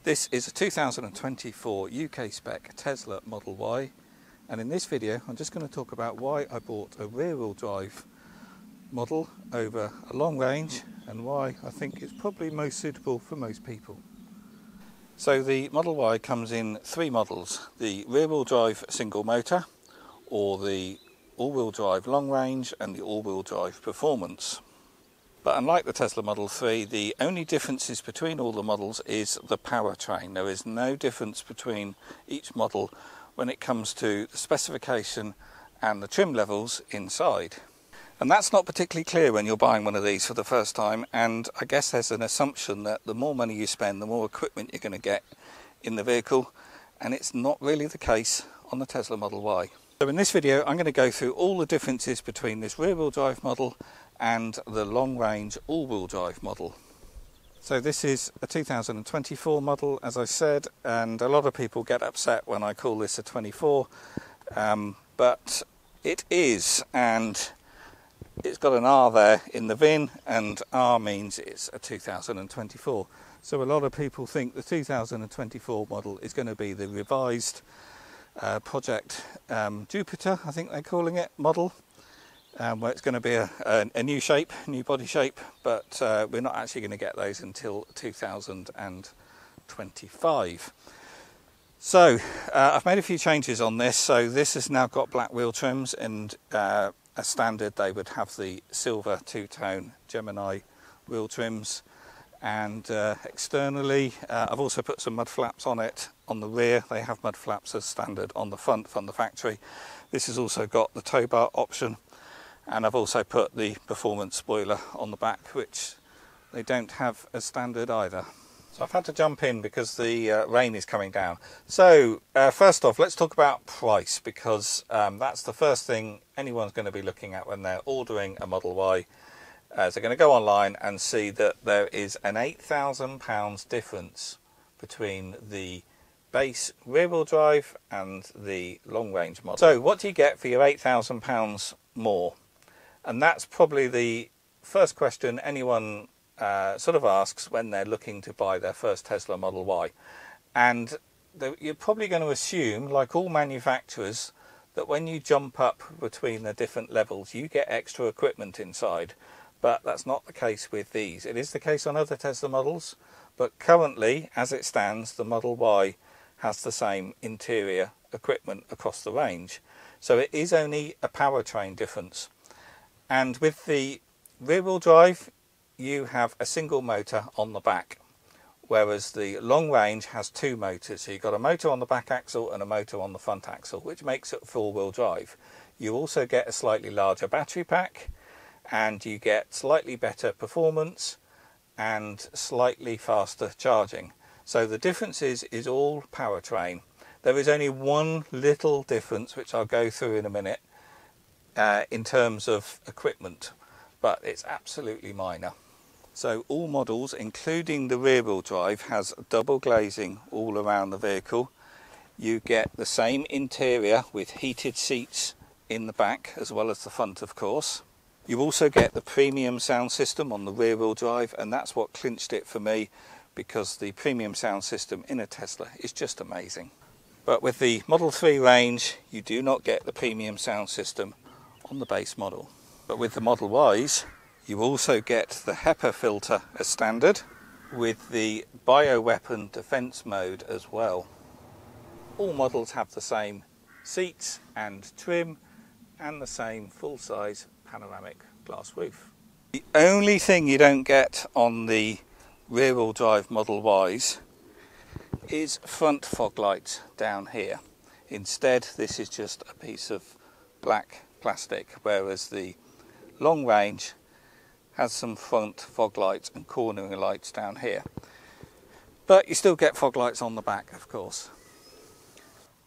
This is a 2024 UK spec Tesla Model Y, and in this video I'm just going to talk about why I bought a rear-wheel drive model over a long range and why I think it's probably most suitable for most people. So the Model Y comes in three models: the rear-wheel drive single motor, or the all-wheel drive long range, and the all-wheel drive performance. But unlike the Tesla Model 3, the only differences between all the models is the powertrain. There is no difference between each model when it comes to the specification and the trim levels inside. And that's not particularly clear when you're buying one of these for the first time, and I guess there's an assumption that the more money you spend, the more equipment you're going to get in the vehicle, and it's not really the case on the Tesla Model Y. So in this video I'm going to go through all the differences between this rear-wheel drive model and the long-range all-wheel drive model. So this is a 2024 model, as I said, and a lot of people get upset when I call this a 24, but it is, and it's got an R there in the VIN, and R means it's a 2024. So a lot of people think the 2024 model is going to be the revised Project Jupiter, I think they're calling it, model. Where it's going to be a new shape, new body shape, but we're not actually going to get those until 2025. So I've made a few changes on this. So this has now got black wheel trims, and as standard they would have the silver two-tone Gemini wheel trims, and externally I've also put some mud flaps on it. On the rear they have mud flaps as standard. On the front from the factory, this has also got the tow bar option. And I've also put the performance spoiler on the back, which they don't have as standard either. So I've had to jump in because the rain is coming down. So first off, let's talk about price, because that's the first thing anyone's going to be looking at when they're ordering a Model Y. So they're going to go online and see that there is an £8,000 difference between the base rear-wheel drive and the long-range model. So what do you get for your £8,000 more? And that's probably the first question anyone sort of asks when they're looking to buy their first Tesla Model Y. And you're probably going to assume, like all manufacturers, that when you jump up between the different levels, you get extra equipment inside. But that's not the case with these. It is the case on other Tesla models, but currently, as it stands, the Model Y has the same interior equipment across the range. So it is only a powertrain difference. And with the rear-wheel drive, you have a single motor on the back, whereas the long range has two motors. So you've got a motor on the back axle and a motor on the front axle, which makes it four-wheel drive. You also get a slightly larger battery pack, and you get slightly better performance and slightly faster charging. So the difference is all powertrain. There is only one little difference, which I'll go through in a minute, in terms of equipment, but it's absolutely minor. So all models, including the rear-wheel drive, has double glazing all around the vehicle. You get the same interior with heated seats in the back as well as the front, of course. You also get the premium sound system on the rear-wheel drive, and that's what clinched it for me, because the premium sound system in a Tesla is just amazing. But with the Model 3 range, you do not get the premium sound system on the base model. But with the Model Ys, you also get the HEPA filter as standard, with the bioweapon defense mode as well. All models have the same seats and trim and the same full-size panoramic glass roof. The only thing you don't get on the rear-wheel drive Model Ys is front fog lights down here. Instead, this is just a piece of black plastic, whereas the long range has some front fog lights and cornering lights down here. But you still get fog lights on the back, of course.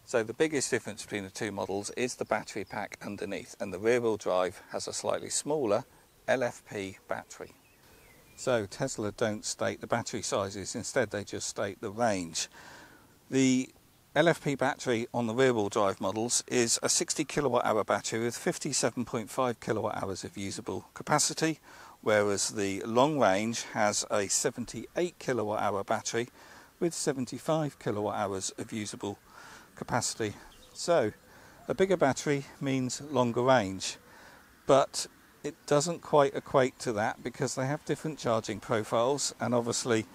So the biggest difference between the two models is the battery pack underneath, and the rear-wheel drive has a slightly smaller LFP battery. So Tesla don't state the battery sizes, instead they just state the range. The LFP battery on the rear-wheel drive models is a 60 kilowatt hour battery with 57.5 kilowatt hours of usable capacity, whereas the long range has a 78 kilowatt hour battery with 75 kilowatt hours of usable capacity. So a bigger battery means longer range, but it doesn't quite equate to that because they have different charging profiles, and obviously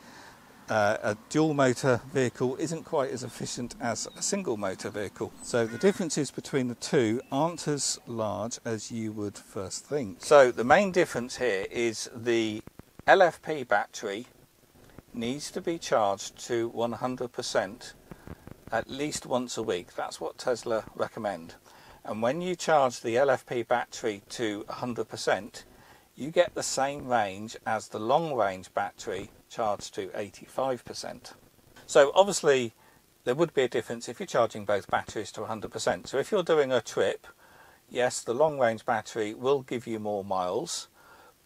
a dual motor vehicle isn't quite as efficient as a single motor vehicle. So the differences between the two aren't as large as you would first think. So the main difference here is the LFP battery needs to be charged to 100% at least once a week. That's what Tesla recommend. And when you charge the LFP battery to 100%, you get the same range as the long range battery charged to 85%. So obviously there would be a difference if you're charging both batteries to 100%. So if you're doing a trip, yes, the long range battery will give you more miles,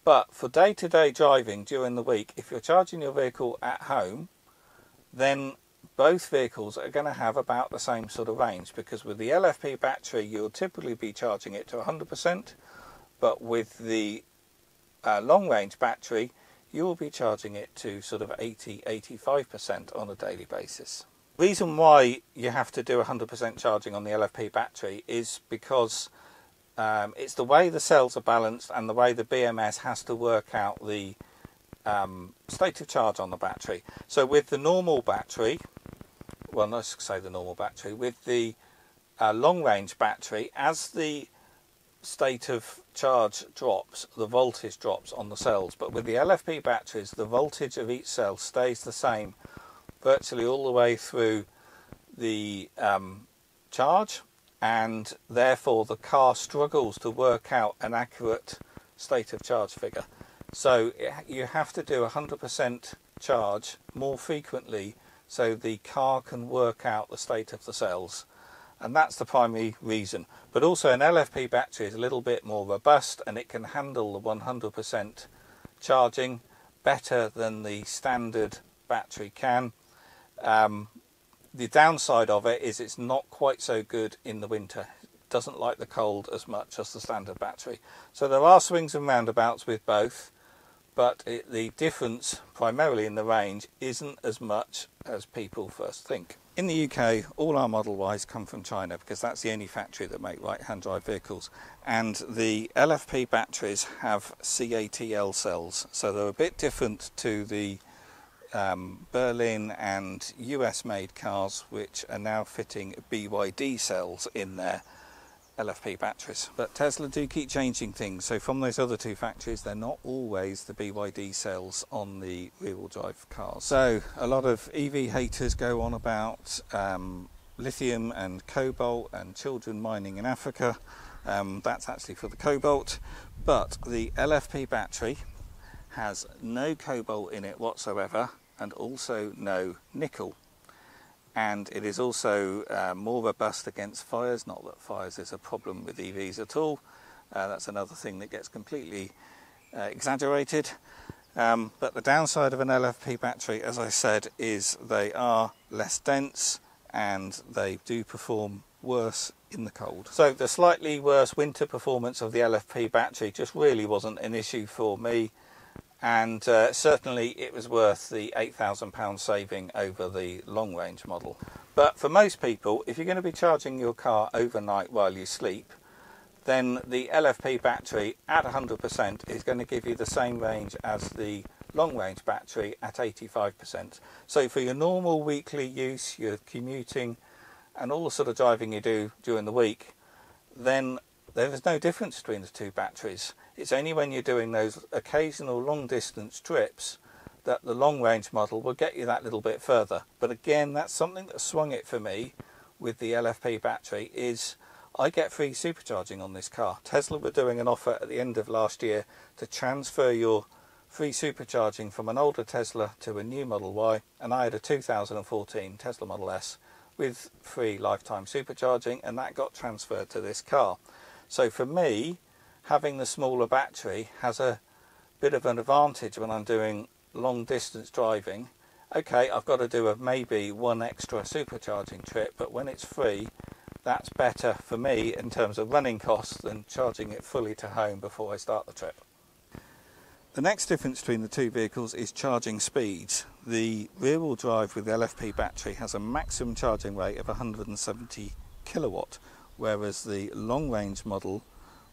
but for day-to-day driving during the week, if you're charging your vehicle at home, then both vehicles are going to have about the same sort of range, because with the LFP battery you'll typically be charging it to 100%, but with the long range battery you will be charging it to sort of 80-85% on a daily basis. The reason why you have to do 100% charging on the LFP battery is because it's the way the cells are balanced and the way the BMS has to work out the state of charge on the battery. So with the normal battery, well, let's say the normal battery, with the long range battery, as the state of charge drops, the voltage drops on the cells. But with the LFP batteries, the voltage of each cell stays the same virtually all the way through the charge, and therefore the car struggles to work out an accurate state of charge figure. So you have to do 100% charge more frequently so the car can work out the state of the cells. And that's the primary reason. But also an LFP battery is a little bit more robust and it can handle the 100% charging better than the standard battery can. The downside of it is it's not quite so good in the winter. It doesn't like the cold as much as the standard battery. So there are swings and roundabouts with both, but the difference primarily in the range isn't as much as people first think. In the UK, all our Model Ys come from China because that's the only factory that make right-hand drive vehicles, and the LFP batteries have CATL cells, so they're a bit different to the Berlin and US made cars, which are now fitting BYD cells in their LFP batteries. But Tesla do keep changing things, so from those other two factories they're not always the BYD cells on the rear-wheel drive cars. So a lot of EV haters go on about lithium and cobalt and children mining in Africa. That's actually for the cobalt, but the LFP battery has no cobalt in it whatsoever and also no nickel. And it is also more robust against fires. Not that fires is a problem with EVs at all. That's another thing that gets completely exaggerated. But the downside of an LFP battery, as I said, is they are less dense and they do perform worse in the cold. So the slightly worse winter performance of the LFP battery just really wasn't an issue for me. And certainly it was worth the £8,000 saving over the long range model. But for most people, if you're going to be charging your car overnight while you sleep, then the LFP battery at 100% is going to give you the same range as the long range battery at 85%. So for your normal weekly use, your commuting and all the sort of driving you do during the week, then there is no difference between the two batteries. It's only when you're doing those occasional long distance trips that the long range model will get you that little bit further. But again, that's something that swung it for me with the LFP battery, is I get free supercharging on this car. Tesla were doing an offer at the end of last year to transfer your free supercharging from an older Tesla to a new Model Y, and I had a 2014 Tesla Model S with free lifetime supercharging, and that got transferred to this car. So for me, having the smaller battery has a bit of an advantage when I'm doing long distance driving. Okay, I've got to do maybe one extra supercharging trip, but when it's free, that's better for me in terms of running costs than charging it fully to home before I start the trip. The next difference between the two vehicles is charging speeds. the rear-wheel drive with the LFP battery has a maximum charging rate of 170 kilowatt, whereas the long-range model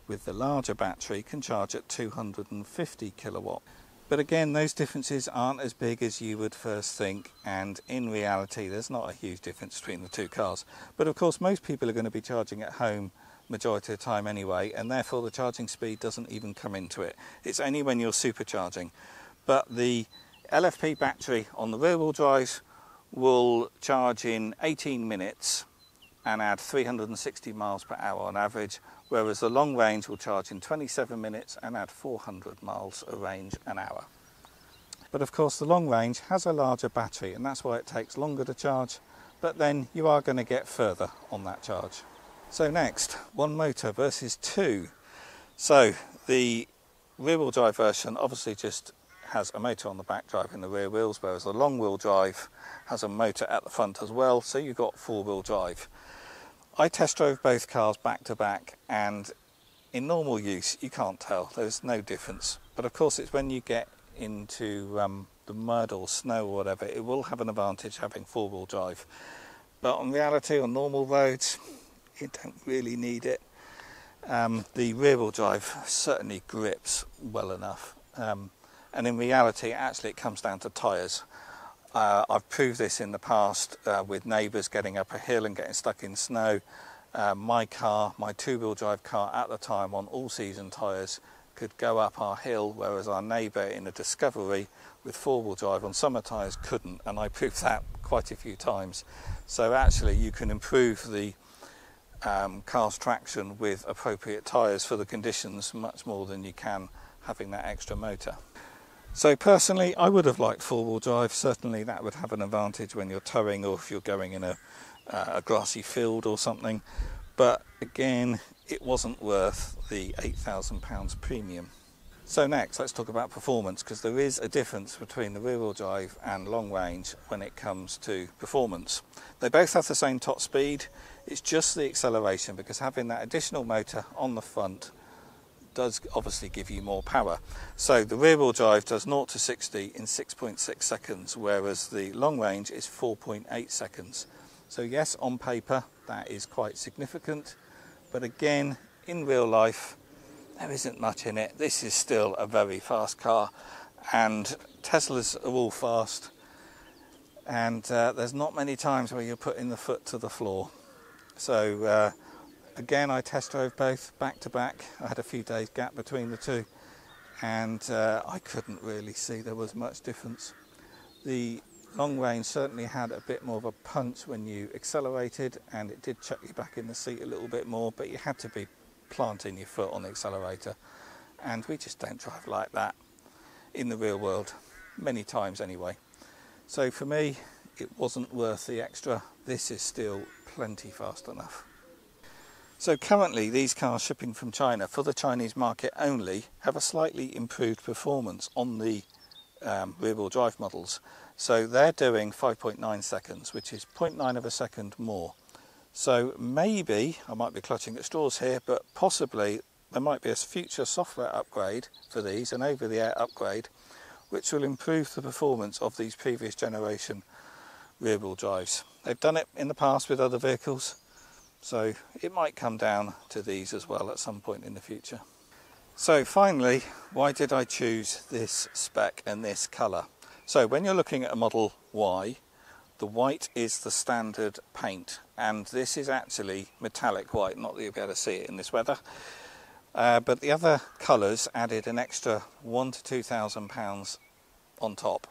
with the larger battery can charge at 250 kilowatt. But again, those differences aren't as big as you would first think, and in reality there's not a huge difference between the two cars. But of course most people are going to be charging at home majority of the time anyway, and therefore the charging speed doesn't even come into it. It's only when you're supercharging. But the LFP battery on the rear wheel drive will charge in 18 minutes and add 360 miles per hour on average, whereas the long range will charge in 27 minutes and add 400 miles of range an hour. But of course the long range has a larger battery, and that's why it takes longer to charge, but then you are going to get further on that charge. So next, one motor versus two. So the rear wheel drive version obviously just has a motor on the back driving the rear wheels, whereas the long wheel drive has a motor at the front as well, so you've got four wheel drive. I test drove both cars back to back, and in normal use you can't tell, there's no difference. But of course it's when you get into the mud or snow or whatever, it will have an advantage having four wheel drive. But in reality, on normal roads, you don't really need it. The rear wheel drive certainly grips well enough. And in reality, actually, it comes down to tyres. I've proved this in the past with neighbours getting up a hill and getting stuck in snow. My car, my two-wheel drive car at the time on all-season tyres, could go up our hill, whereas our neighbour in a Discovery with four-wheel drive on summer tyres couldn't, and I proved that quite a few times. So actually, you can improve the car's traction with appropriate tyres for the conditions much more than you can having that extra motor. So personally, I would have liked four-wheel drive. Certainly that would have an advantage when you're towing or if you're going in a grassy field or something. But again, it wasn't worth the £8,000 premium. So next, let's talk about performance, because there is a difference between the rear-wheel drive and long range when it comes to performance. They both have the same top speed. It's just the acceleration, because having that additional motor on the front does obviously give you more power. So the rear wheel drive does 0 to 60 in 6.6 seconds, whereas the long range is 4.8 seconds. So yes, on paper that is quite significant, but again, in real life there isn't much in it. This is still a very fast car, and Teslas are all fast, and there's not many times where you're putting the foot to the floor. So again, I test drove both back to back. I had a few days gap between the two, and I couldn't really see there was much difference. The long range certainly had a bit more of a punch when you accelerated, and it did chuck you back in the seat a little bit more, but you had to be planting your foot on the accelerator, and we just don't drive like that in the real world, many times anyway. So for me, it wasn't worth the extra. This is still plenty fast enough. So currently these cars shipping from China for the Chinese market only have a slightly improved performance on the rear-wheel drive models. So they're doing 5.9 seconds, which is 0.9 of a second more. So maybe, I might be clutching at straws here, but possibly there might be a future software upgrade for these, an over-the-air upgrade, which will improve the performance of these previous generation rear-wheel drives. They've done it in the past with other vehicles, so it might come down to these as well at some point in the future. So finally, why did I choose this spec and this colour? So when you're looking at a Model Y, the white is the standard paint, and this is actually metallic white, not that you'll be able to see it in this weather. But the other colours added an extra £1,000 to £2,000 on top.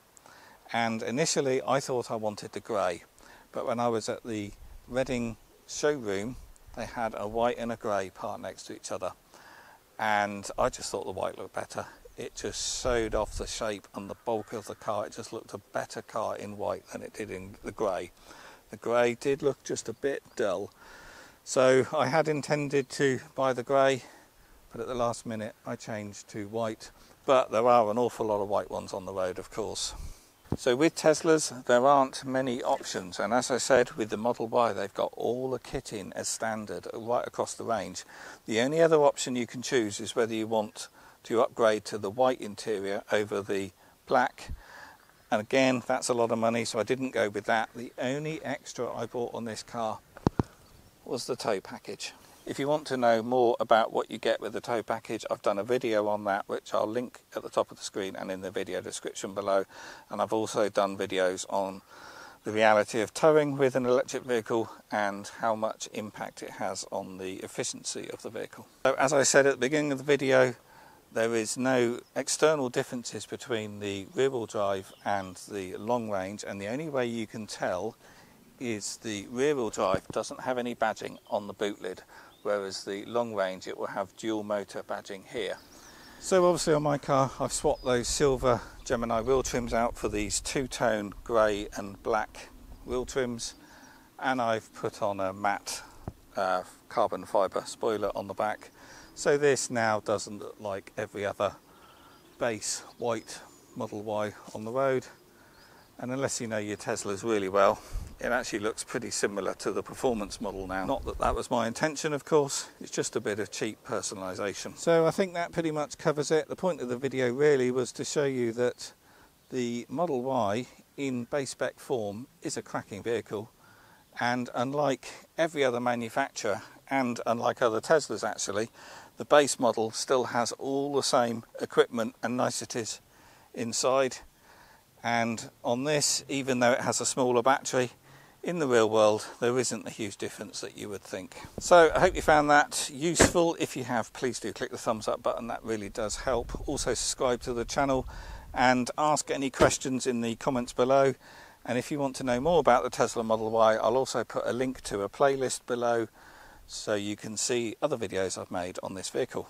And initially I thought I wanted the grey, but when I was at the Reading showroom, they had a white and a grey parked next to each other, and I just thought the white looked better. It just showed off the shape and the bulk of the car. It just looked a better car in white than it did in the grey. The grey did look just a bit dull, so I had intended to buy the grey, but at the last minute I changed to white. But there are an awful lot of white ones on the road, of course. So with Teslas there aren't many options, and as I said, with the Model Y they've got all the kit in as standard right across the range. The only other option you can choose is whether you want to upgrade to the white interior over the black, And again, that's a lot of money, so I didn't go with that. The only extra I bought on this car was the tow package. If you want to know more about what you get with the tow package, I've done a video on that, which I'll link at the top of the screen and in the video description below. And I've also done videos on the reality of towing with an electric vehicle and how much impact it has on the efficiency of the vehicle. So as I said at the beginning of the video, there is no external differences between the rear-wheel drive and the long range, and the only way you can tell is the rear-wheel drive doesn't have any badging on the boot lid, whereas the long range it will have dual motor badging here. So obviously on my car I've swapped those silver Gemini wheel trims out for these two-tone grey and black wheel trims, and I've put on a matte carbon fibre spoiler on the back. So this now doesn't look like every other base white Model Y on the road, and unless you know your Teslas really well, it actually looks pretty similar to the performance model now. Not that that was my intention, of course, it's just a bit of cheap personalisation. So I think that pretty much covers it. The point of the video really was to show you that the Model Y in base spec form is a cracking vehicle, and unlike every other manufacturer, and unlike other Teslas actually, the base model still has all the same equipment and niceties inside. And on this, even though it has a smaller battery, in the real world there isn't a huge difference that you would think. So I hope you found that useful. If you have, please do click the thumbs up button, that really does help. Also subscribe to the channel and ask any questions in the comments below. And if you want to know more about the Tesla Model Y, I'll also put a link to a playlist below so you can see other videos I've made on this vehicle.